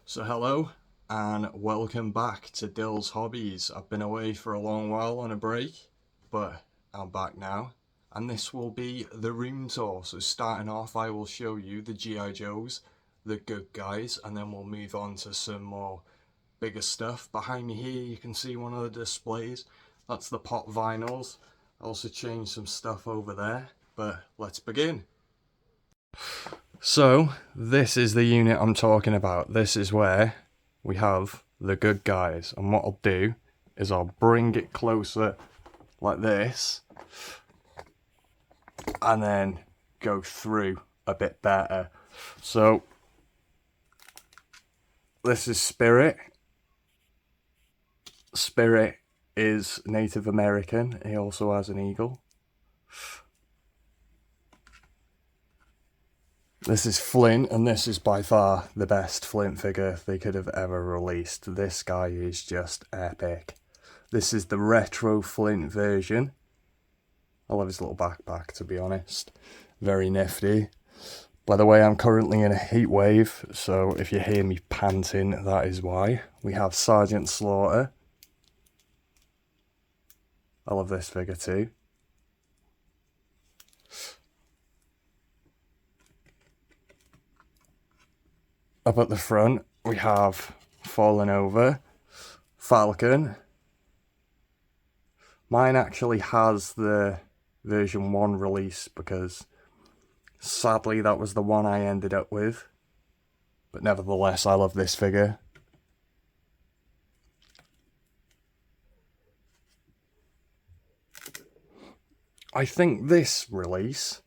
So hello and welcome back to Dylshobbies. I've been away for a long while on a break, but I'm back now. And this will be the room tour. So starting off, I will show you the G.I. Joes, the good guys, and then we'll move on to some more bigger stuff. Behind me here you can see one of the displays. That's the pop vinyls. I also changed some stuff over there, but let's begin. So, this is the unit I'm talking about. This is where we have the good guys. And what I'll do is I'll bring it closer like this. And then go through a bit better. So, this is Spirit. Spirit is Native American. He also has an eagle. This is Flint, and this is by far the best Flint figure they could have ever released. This guy is just epic. This is the retro Flint version. I love his little backpack, to be honest. Very nifty. By the way, I'm currently in a heat wave, so if you hear me panting, that is why. We have Sergeant Slaughter. I love this figure too. Up at the front, we have Fallen Over, Falcon. Mine actually has the version 1 release because sadly that was the one I ended up with. But nevertheless, I love this figure. I think this release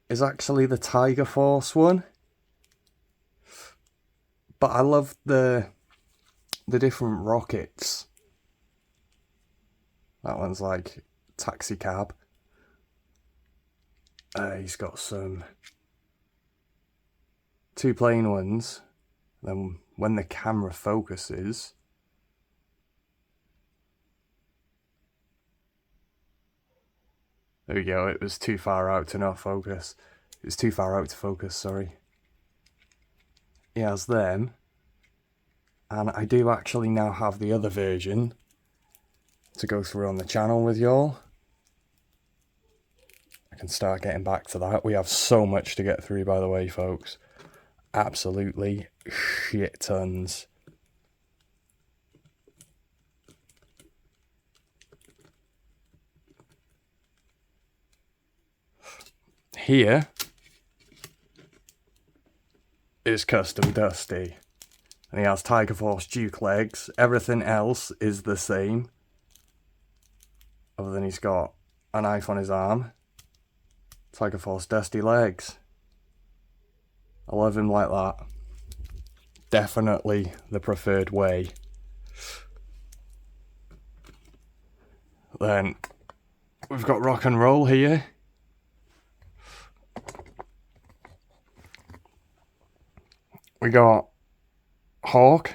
is actually the Tiger Force one. But I love the different rockets. That one's like taxi cab. He's got some 2 plain ones. Then when the camera focuses, there we go. It was too far out to not focus. It was too far out to focus, sorry. He has them, and I do actually now have the other version to go through on the channel with y'all. I can start getting back to that. We have so much to get through, by the way, folks. Absolutely shit tons. Here is Custom Dusty. And he has Tiger Force Duke legs. Everything else is the same. Other than he's got a knife on his arm. Tiger Force Dusty legs. I love him like that. Definitely the preferred way. Then we've got Rock and Roll here. We got Hawk,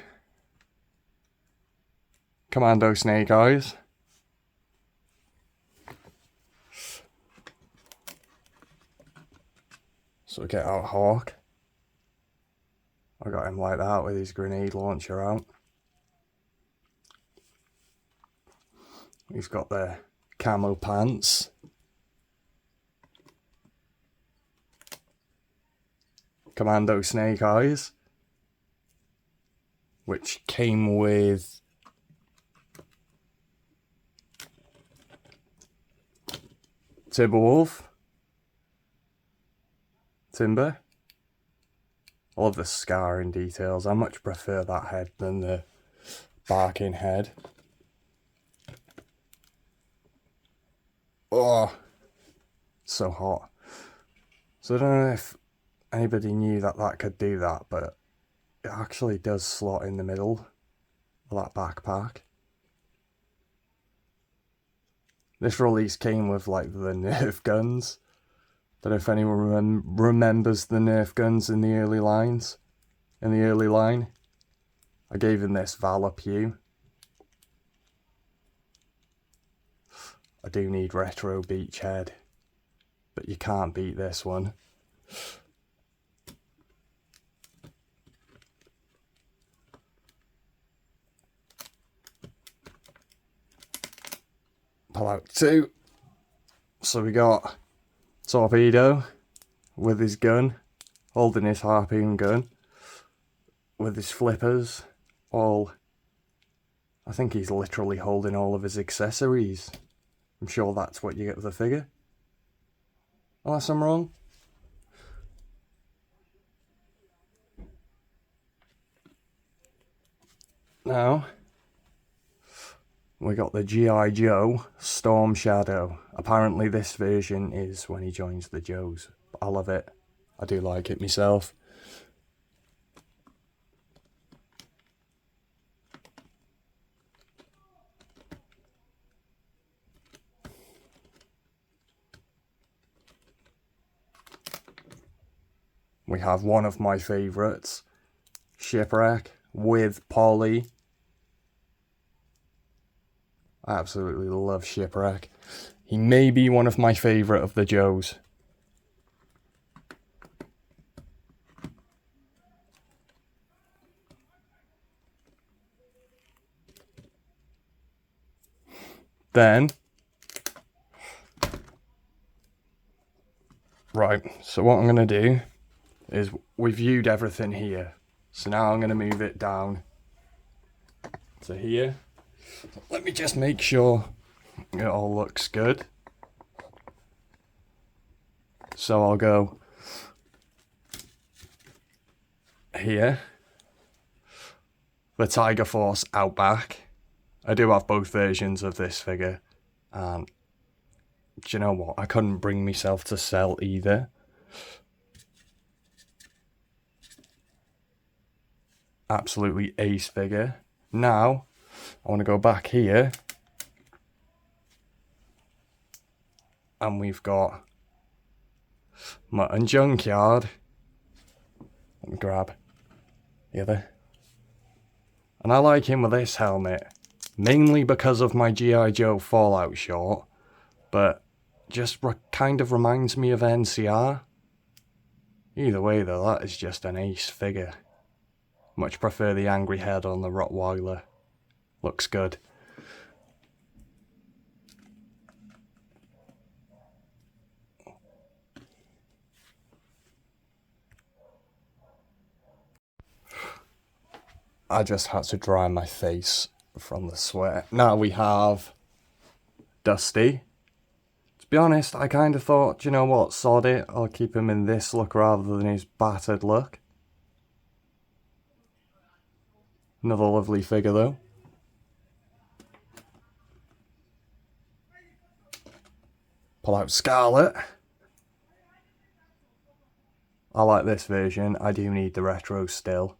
Commando Snake Eyes, so we get out Hawk. I got him like that with his grenade launcher out. We've got the camo pants. Commando Snake Eyes, which came with Timberwolf. Timber. I love the scarring details. I much prefer that head than the barking head. Oh, so hot. So I don't know if anybody knew that that could do that, but it actually does slot in the middle of that backpack. This release came with like the Nerf guns. Don't know if anyone remembers the Nerf guns in the early lines. In the early line. I gave him this Valor Pew. I do need retro beachhead, but you can't beat this one. Pull out 2. So we got Torpedo with his gun, holding his harpoon gun, with his flippers, all... I think he's literally holding all of his accessories. I'm sure that's what you get with the figure. Unless I'm wrong. Now, we got the G.I. Joe Storm Shadow. Apparently this version is when he joins the Joes. I love it. I do like it myself. We have one of my favourites, Shipwreck with Polly. I absolutely love Shipwreck. He may be one of my favourite of the Joes. Then, right, so what I'm going to do is we viewed everything here. So now I'm going to move it down to here. Let me just make sure it all looks good. So I'll go here. The Tiger Force Outback. I do have both versions of this figure. And do you know what? I couldn't bring myself to sell either. Absolutely ace figure. Now, I want to go back here. And we've got Mutton Junkyard. Let me grab the other. And I like him with this helmet. Mainly because of my G.I. Joe Fallout short. But just kind of reminds me of NCR. Either way though, that is just an ace figure. Much prefer the angry head on the Rottweiler. Looks good. I just had to dry my face from the sweat. Now we have Dusty. To be honest, I kind of thought, you know what, sod it. I'll keep him in this look rather than his battered look. Another lovely figure though. Pull out Scarlet. I like this version. I do need the retro still.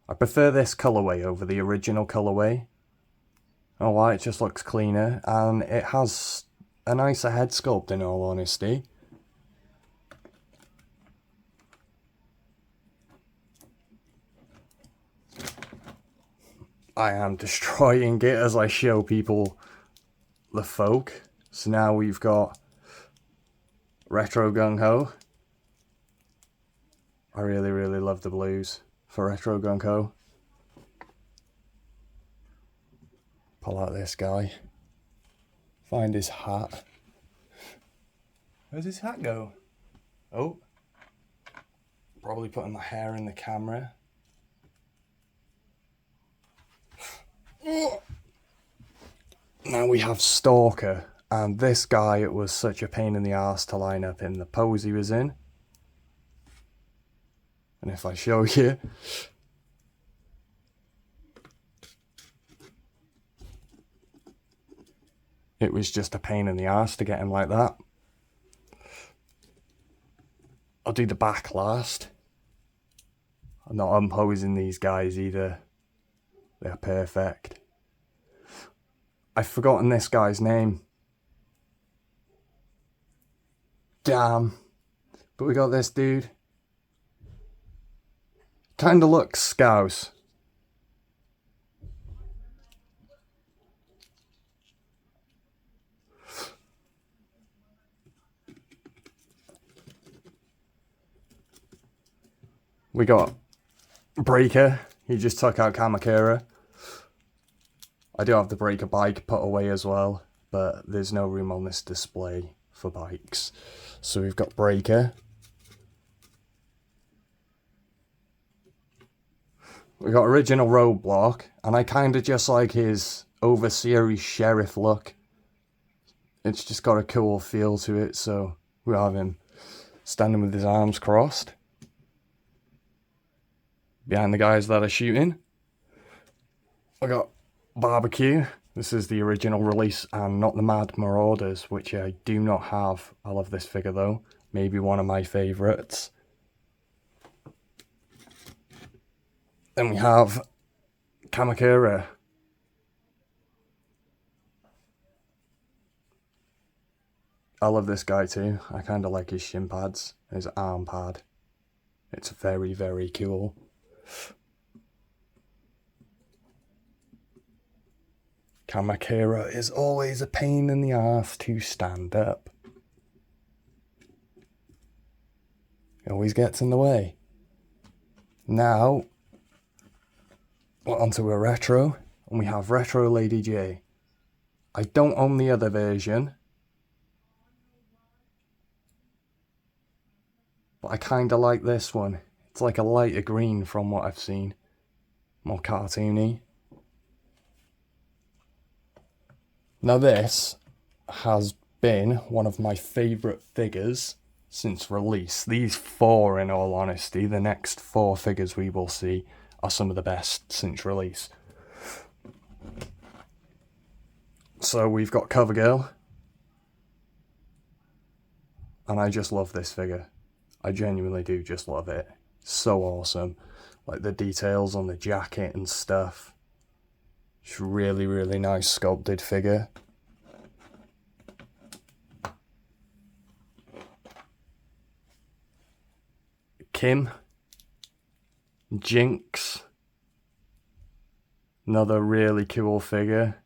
I prefer this colourway over the original colourway. Oh, why? It just looks cleaner. And it has a nicer head sculpt in all honesty. I am destroying it as I show people the folk. So now we've got Retro Gung Ho. I really, really love the blues for Retro Gung Ho. Pull out this guy. Find his hat. Where's his hat go? Oh. Probably putting my hair in the camera. Now we have Stalker. And this guy, it was such a pain in the arse to line up in the pose he was in. And if I show you, it was just a pain in the arse to get him like that. I'll do the back last. I'm not unposing these guys either. They're perfect. I've forgotten this guy's name. Damn. But we got this dude. Kinda looks Scouse. We got Breaker. He just took out Kamakura. I do have the Breaker bike put away as well. but there's no room on this display for bikes. So we've got Breaker. We've got original Roadblock, and I kind of just like his overseer sheriff look. It's just got a cool feel to it, so we have him standing with his arms crossed behind the guys that are shooting. I got Barbecue. This is the original release and not the Mad Marauders, which I do not have. I love this figure though. Maybe one of my favourites. Then we have Kamakura. I love this guy too. I kind of like his shin pads, his arm pad. It's very, very cool. Kamakura is always a pain in the arse to stand up. He always gets in the way. Now, we're onto a retro, and we have Retro Lady J. I don't own the other version, but I kind of like this one. It's like a lighter green from what I've seen. More cartoony. Now this has been one of my favourite figures since release. These four, in all honesty, the next four figures we will see are some of the best since release. So we've got CoverGirl. And I just love this figure. I genuinely do just love it. So awesome. Like the details on the jacket and stuff. It's really, really nice sculpted figure. Kim. Jinx. Another really cool figure.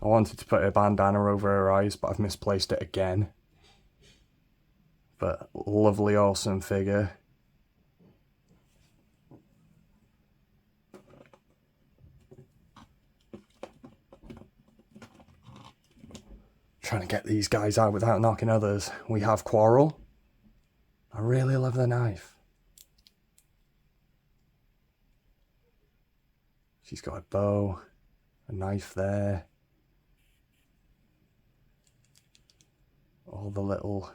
I wanted to put a bandana over her eyes, but I've misplaced it again. But lovely, awesome figure. Trying to get these guys out without knocking others. We have Quarrel. I really love the knife. She's got a bow, a knife there. All the little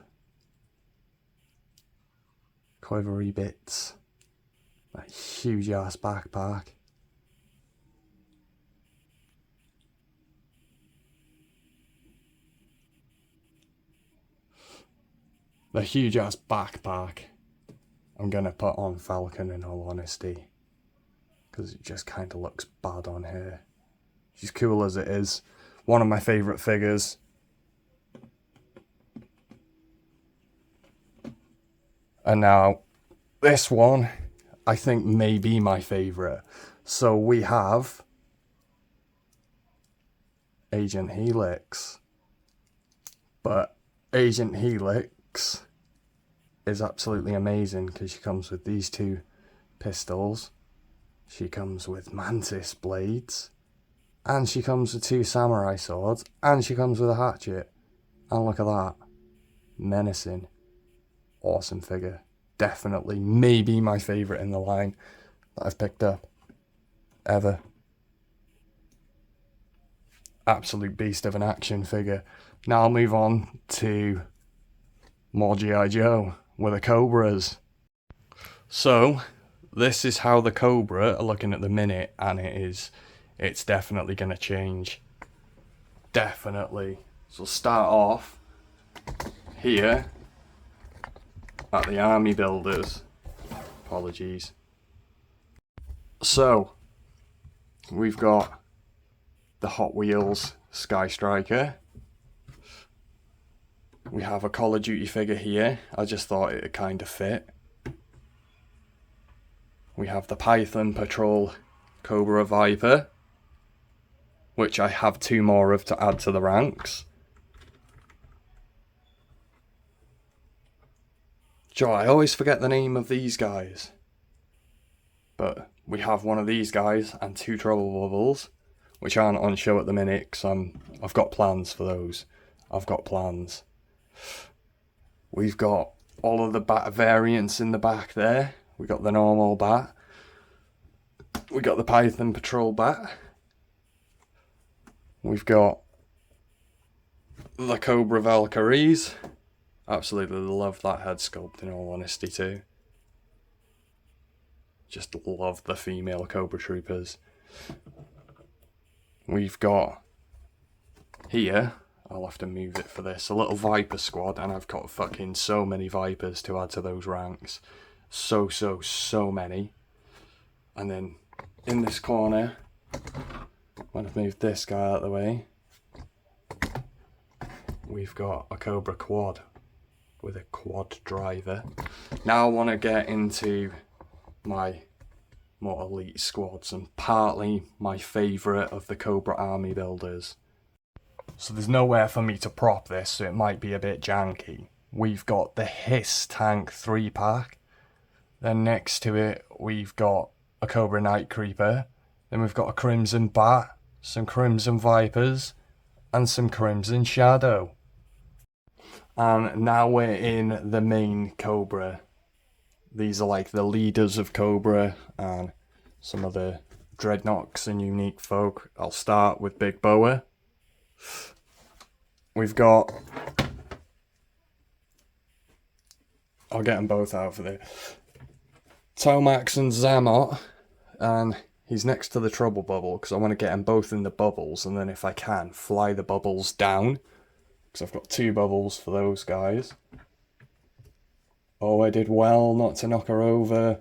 quivery bits. That huge ass backpack. The huge ass backpack I'm gonna put on Falcon in all honesty, because it just kind of looks bad on her. She's cool as it is. One of my favourite figures. And now this one I think may be my favourite. So we have Agent Helix. But Agent Helix is absolutely amazing because she comes with these two pistols. She comes with mantis blades. And she comes with two samurai swords. And she comes with a hatchet. And look at that. Menacing. Awesome figure. Definitely, maybe my favourite in the line that I've picked up. Ever. Absolute beast of an action figure. Now I'll move on to more G.I. Joe with the Cobras. So, this is how the Cobra are looking at the minute, and it's definitely going to change. Definitely. So we'll start off here at the Army Builders. Apologies. So, we've got the Hot Wheels Sky Striker. We have a Call of Duty figure here. I just thought it kind of fit. We have the Python Patrol Cobra Viper, which I have two more of to add to the ranks. Joe, I always forget the name of these guys. But we have one of these guys and two Trouble Bubbles. which aren't on show at the minute because I've got plans for those. I've got plans. We've got all of the bat variants in the back there. We got the normal bat. We got the Python Patrol bat. We've got the Cobra Valkyries. Absolutely love that head sculpt, in all honesty, too. Just love the female Cobra Troopers. We've got here, I'll have to move it for this, a little Viper squad, and I've got fucking so many Vipers to add to those ranks. So many. And then in this corner, when I've moved this guy out of the way, we've got a Cobra quad with a quad driver. Now I want to get into my more elite squads, and partly my favourite of the Cobra army builders. So there's nowhere for me to prop this, so it might be a bit janky. We've got the Hiss Tank 3-pack. Then next to it, we've got a Cobra Night Creeper. Then we've got a Crimson Bat, some Crimson Vipers, and some Crimson Shadow. And now we're in the main Cobra. These are like the leaders of Cobra and some of the dreadnoks and unique folk. I'll start with Big Boa. We've got... I'll get them both out for there. Tomax and Zammot, and he's next to the Trouble Bubble because I want to get them both in the bubbles, and then if I can, fly the bubbles down. Because I've got 2 bubbles for those guys. Oh, I did well not to knock her over.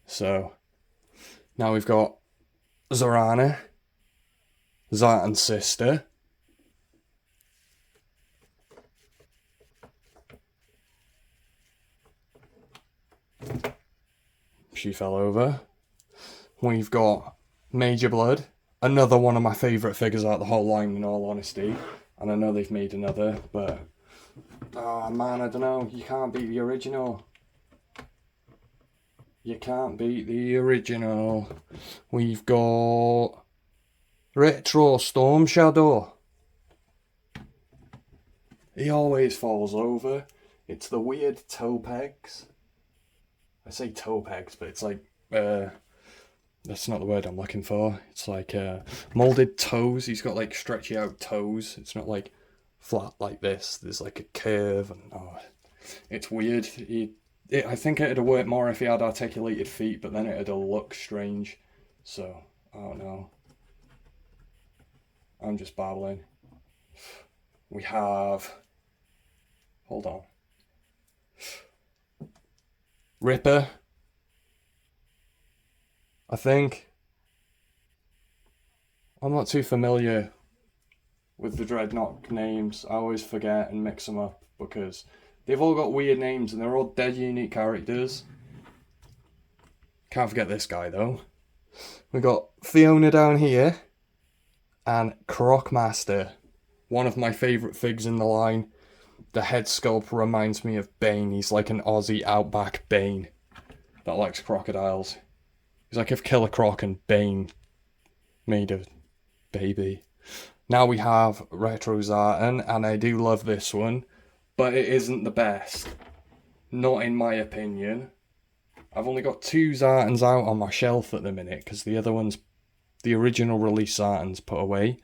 So, now we've got Zorana, Zartan's sister. She fell over. We've got Major Blood. Another one of my favourite figures out of the whole line, in all honesty. And I know they've made another, but... oh man, I don't know. You can't beat the original. You can't beat the original. We've got... Retro Storm Shadow. He always falls over. It's the weird toe pegs. I say toe pegs, but it's like... that's not the word I'm looking for. It's like moulded toes. He's got like stretchy out toes. It's not like flat like this. There's like a curve, and it's weird. I think it'd have worked more if he had articulated feet, but then it'd have looked strange. So I don't know. I'm just babbling. We have... hold on. Ripper. I think. I'm not too familiar with the Dreadnought names. I always forget and mix them up because they've all got weird names and they're all dead unique characters. Can't forget this guy though. We got Fiona down here and Crocmaster. One of my favourite figs in the line. The head sculpt reminds me of Bane. He's like an Aussie outback Bane that likes crocodiles. He's like if Killer Croc and Bane made a baby. Now we have Retro Zartan, and I do love this one, but it isn't the best. Not in my opinion. I've only got 2 Zartans out on my shelf at the minute, because the other one's the original release Zartan's put away.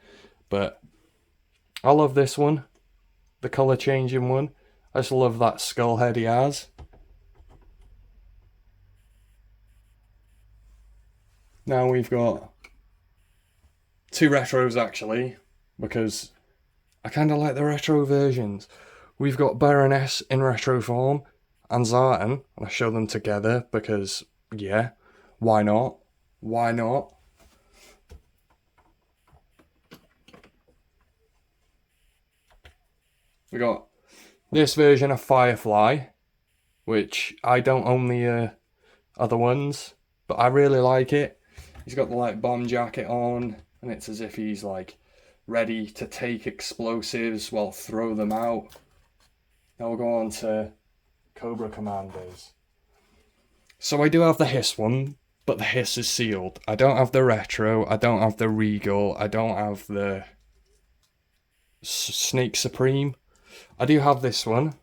But I love this one. The colour changing one. I just love that skull head he has. Now we've got 2 retros actually, because I kind of like the retro versions. We've got Baroness in retro form and Zartan, and I show them together because, yeah, why not? Why not? We got this version of Firefly, which I don't own the other ones, but I really like it. He's got the like bomb jacket on, and it's as if he's like ready to take explosives while throw them out. Now we'll go on to Cobra Commanders. So I do have the Hiss one. but the hiss is sealed. I don't have the retro, I don't have the regal, I don't have the Snake Supreme. I do have this one.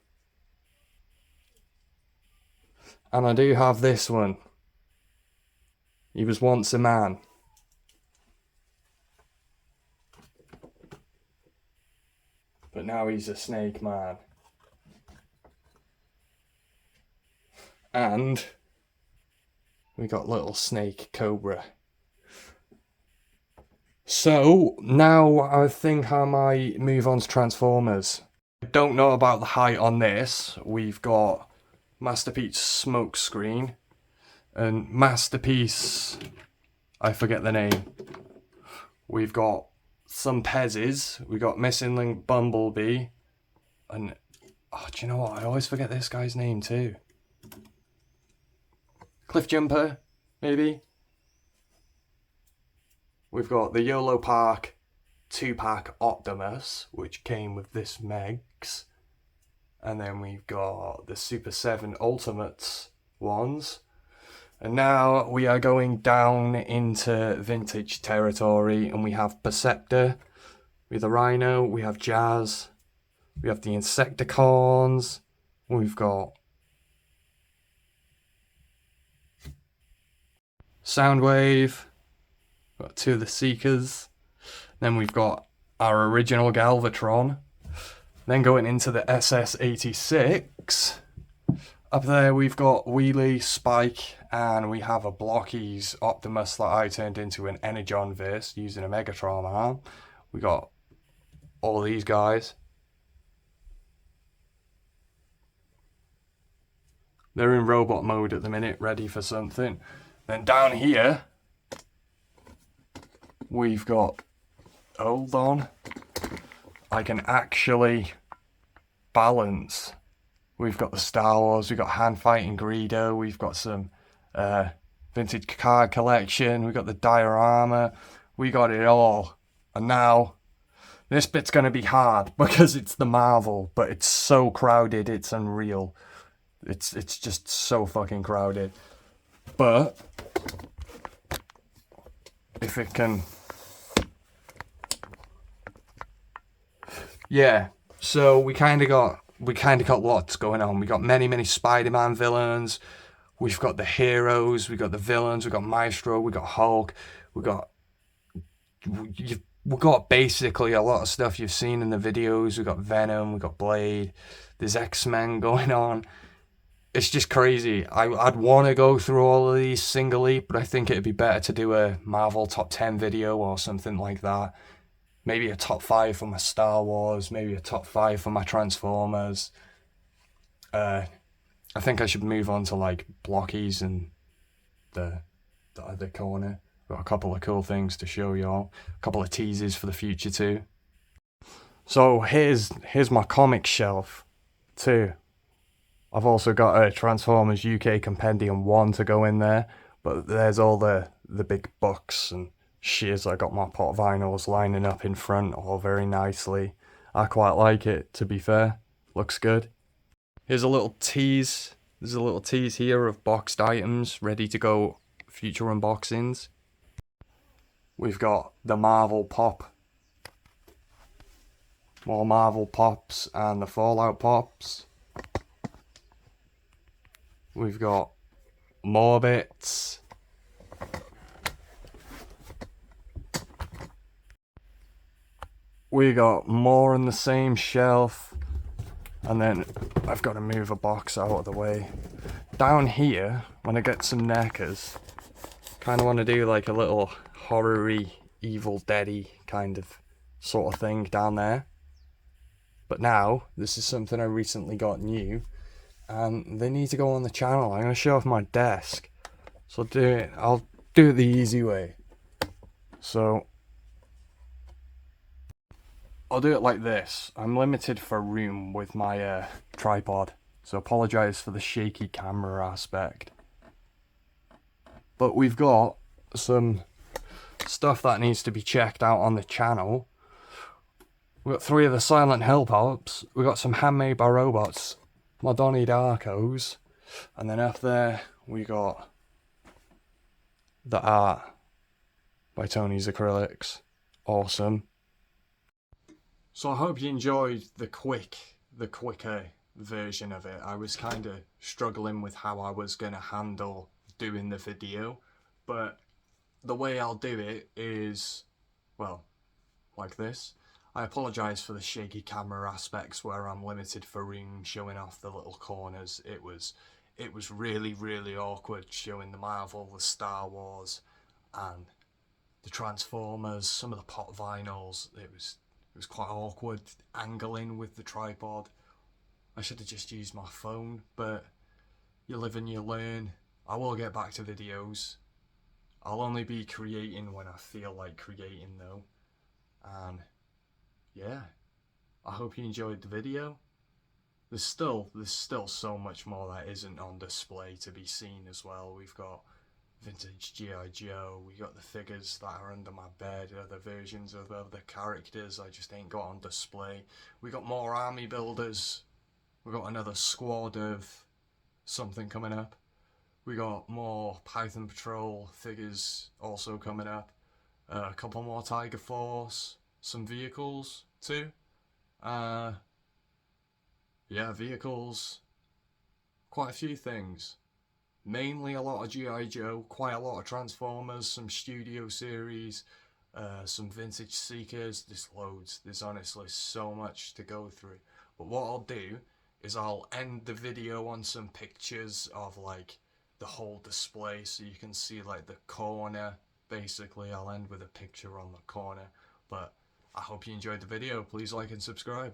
And I do have this one. He was once a man. But now he's a snake man. And we got little snake cobra. So now I think I might move on to Transformers. I don't know about the height on this. We've got Masterpiece Smokescreen and Masterpiece, I forget the name. We've got some Pezzes. We've got Missing Link Bumblebee. And, oh, do you know what? I always forget this guy's name too. Cliff Jumper, maybe? We've got the YOLO Park 2-pack Optimus, which came with this Megs. And then we've got the Super 7 Ultimates ones. And now we are going down into vintage territory, and we have Perceptor, we have the Rhino, we have Jazz, we have the Insecticons, we've got Soundwave, we've got 2 of the Seekers, then we've got our original Galvatron, then going into the SS86. Up there we've got Wheelie, Spike, and we have a Blockies Optimus that I turned into an Energon verse using a Megatron arm. We got all these guys. They're in robot mode at the minute, ready for something. Then down here, we've got, hold on, I can actually balance. We've got the Star Wars, we've got Hand Fighting Greedo, we've got some vintage card collection, we've got the diorama, we got it all. And now, this bit's going to be hard because it's the Marvel, but it's so crowded, it's unreal. It's just so fucking crowded. But, if it can... Yeah, so we kind of got lots going on. We got many Spider-Man villains. We've got the heroes. We got the villains. We got Maestro. We got Hulk. We've got basically a lot of stuff you've seen in the videos. We got Venom. We got Blade. There's X-Men going on. It's just crazy. I'd want to go through all of these singly, but I think it'd be better to do a Marvel top 10 video or something like that. Maybe a top 5 for my Star Wars, maybe a top 5 for my Transformers. I think I should move on to like Blockies and the other corner. Got a couple of cool things to show y'all. A couple of teasers for the future too. So here's my comic shelf too. I've also got a Transformers UK Compendium 1 to go in there. But there's all the big books and shiz. I got my pot vinyls lining up in front all very nicely. I quite like it, to be fair. Looks good. Here's a little tease. There's a little tease here of boxed items ready to go future unboxings. We've got the Marvel Pop. More Marvel Pops and the Fallout Pops. We've got more bits. We got more on the same shelf. And then I've got to move a box out of the way. Down here, when I get some neckers, kind of want to do like a little horror-y, Evil Dead-y kind of sort of thing down there. But now, this is something I recently got new, and they need to go on the channel. I'm going to show off my desk. So I'll do it the easy way. So I'll do it like this. I'm limited for room with my tripod, so apologise for the shaky camera aspect. But we've got some stuff that needs to be checked out on the channel. We've got 3 of the Silent Hill Pops. We've got some Handmade by Robots, my Donnie Darkos. And then up there we got The art by Tony's Acrylics. Awesome. So I hope you enjoyed the quicker version of it. I was kind of struggling with how I was going to handle doing the video, but the way I'll do it is, well, like this. I apologise for the shaky camera aspects where I'm limited for room, showing off the little corners. It was really awkward showing the Marvel, the Star Wars, and the Transformers, some of the pop vinyls. It was quite awkward angling with the tripod. I should have just used my phone, but you live and you learn. I will get back to videos. I'll only be creating when I feel like creating though. And yeah, I hope you enjoyed the video. There's still so much more that isn't on display to be seen as well. We've got vintage G.I. Joe, we got the figures that are under my bed, other versions of other characters I just ain't got on display. We got more army builders, we got another squad of something coming up. We got more Python Patrol figures also coming up. A couple more Tiger Force, some vehicles too. Yeah, vehicles, quite a few things. Mainly a lot of G.I. Joe, quite a lot of Transformers, some Studio Series, some Vintage Seekers. There's loads. There's honestly so much to go through. But what I'll do is I'll end the video on some pictures of like the whole display so you can see like the corner. Basically, I'll end with a picture on the corner. But I hope you enjoyed the video. Please like and subscribe.